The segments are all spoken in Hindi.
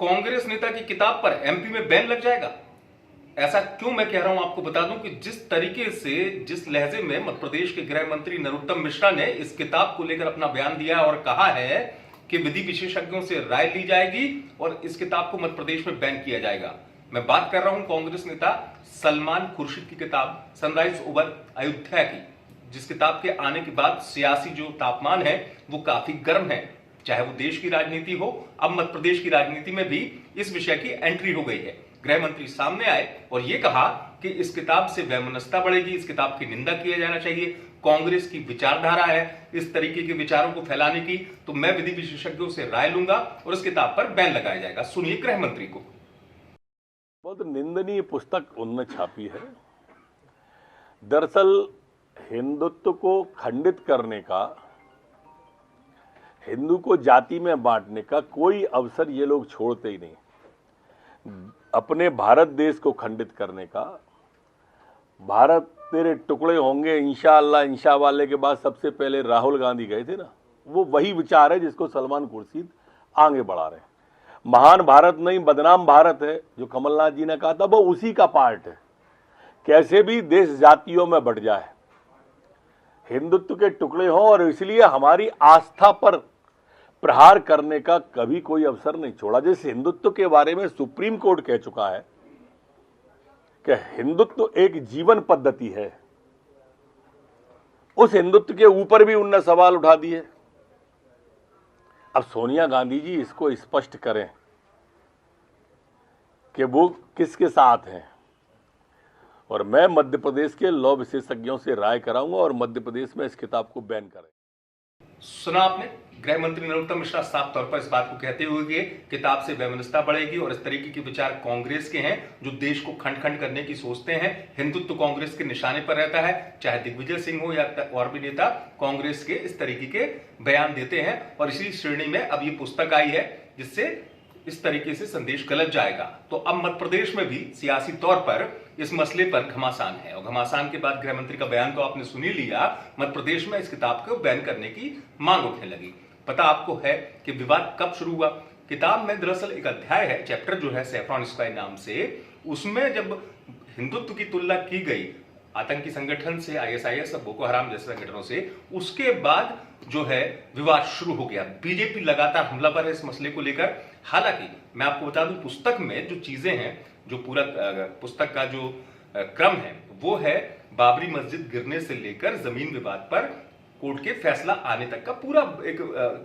कांग्रेस नेता की किताब पर एमपी में बैन लग जाएगा। ऐसा क्यों मैं कह रहा हूं, आपको बता दूं कि जिस तरीके से, जिस लहजे में मध्य प्रदेश के गृह मंत्री नरोत्तम मिश्रा ने इस किताब को लेकर अपना बयान दिया और कहा है कि विधि विशेषज्ञों से राय ली जाएगी और इस किताब को मध्य प्रदेश में बैन किया जाएगा। मैं बात कर रहा हूं कांग्रेस नेता सलमान खुर्शीद की किताब सनराइज ओवर अयोध्या की, जिस किताब के आने के बाद सियासी जो तापमान है वो काफी गर्म है। चाहे वो देश की राजनीति हो, अब मध्य प्रदेश की राजनीति में भी इस विषय की एंट्री हो गई है। गृह मंत्री सामने आए और यह कहा कि इस किताब से वैमनस्यता बढ़ेगी, इस किताब की निंदा किया जाना चाहिए। कांग्रेस की विचारधारा है इस तरीके के विचारों को फैलाने की, तो मैं विधि विशेषज्ञों से राय लूंगा और इस किताब पर बैन लगाया जाएगा। सुनिए गृह मंत्री को। बहुत निंदनीय पुस्तक उन्होंने छापी है। दरअसल हिंदुत्व को खंडित करने का, हिंदू को जाति में बांटने का कोई अवसर ये लोग छोड़ते ही नहीं। अपने भारत देश को खंडित करने का, भारत तेरे टुकड़े होंगे इंशाअल्लाह इंशा वाले के बाद सबसे पहले राहुल गांधी गए थे ना, वो वही विचार है जिसको सलमान खुर्शीद आगे बढ़ा रहे हैं। महान भारत नहीं बदनाम भारत है जो कमलनाथ जी ने कहा था, वो उसी का पार्ट है। कैसे भी देश जातियों में बढ़ जाए, हिंदुत्व के टुकड़े हों, और इसलिए हमारी आस्था पर प्रहार करने का कभी कोई अवसर नहीं छोड़ा। जिस हिंदुत्व के बारे में सुप्रीम कोर्ट कह चुका है कि हिंदुत्व एक जीवन पद्धति है, उस हिंदुत्व के ऊपर भी उनने सवाल उठा दिए। अब सोनिया गांधी जी इसको स्पष्ट करें कि वो किसके साथ हैं, और मैं मध्य प्रदेश के लॉ विशेषज्ञों से राय कराऊंगा और मध्य प्रदेश में इस किताब को बैन करें। सुना आपने, गृह मंत्री नरोत्तम मिश्रा साफ तौर पर इस बात को कहते हुए कि किताब से वैमनस्यता बढ़ेगी और इस तरीके के विचार कांग्रेस के हैं जो देश को खंड खंड करने की सोचते हैं। हिंदुत्व कांग्रेस के निशाने पर रहता है, चाहे दिग्विजय सिंह हो या और भी नेता कांग्रेस के इस तरीके के बयान देते हैं। और इसी श्रेणी में अब ये पुस्तक आई है जिससे इस तरीके से संदेश गलत जाएगा। तो अब मध्य प्रदेश में भी सियासी तौर पर इस मसले पर घमासान है, और घमासान के बाद गृह मंत्री का बयान तो आपने सुन ही लिया। मध्य प्रदेश में इस किताब को बैन करने की मांग उठने लगी। पता आपको है कि विवाद कब शुरू हुआ? किताब में दरअसल एक अध्याय है, चैप्टर जो है सैफ्रॉन स्काई नाम से, उसमें जब हिंदुत्व की तुलना की गई आतंकी संगठन से, आईएसआईएस, बोको हराम जैसे संगठनों से, उसके बाद जो है विवाद शुरू हो गया। बीजेपी लगातार हमलावर है इस मसले को लेकर। हालांकि मैं आपको बता दूं, पुस्तक में जो चीजें हैं, जो पूरा पुस्तक का जो क्रम है वो है बाबरी मस्जिद गिरने से लेकर जमीन विवाद पर कोर्ट के फैसला आने तक का पूरा एक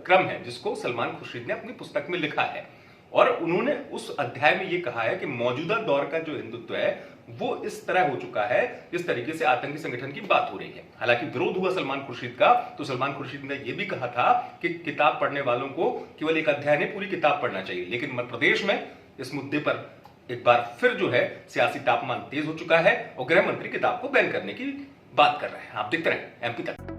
क्रम है, जिसको सलमान खुर्शीद ने अपनी पुस्तक में लिखा है। और उन्होंने उस अध्याय में यह कहा है कि मौजूदा दौर का जो हिंदुत्व है वो इस तरह हो चुका है जिस तरीके से आतंकी संगठन की बात हो रही है। हालांकि विरोध हुआ सलमान खुर्शीद का, तो सलमान खुर्शीद ने यह भी कहा था कि किताब पढ़ने वालों को केवल एक अध्याय नहीं, पूरी किताब पढ़ना चाहिए। लेकिन मध्य प्रदेश में इस मुद्दे पर एक बार फिर जो है सियासी तापमान तेज हो चुका है और गृह मंत्री किताब को बैन करने की बात कर रहे हैं। आप देखते रहे एमपी तक।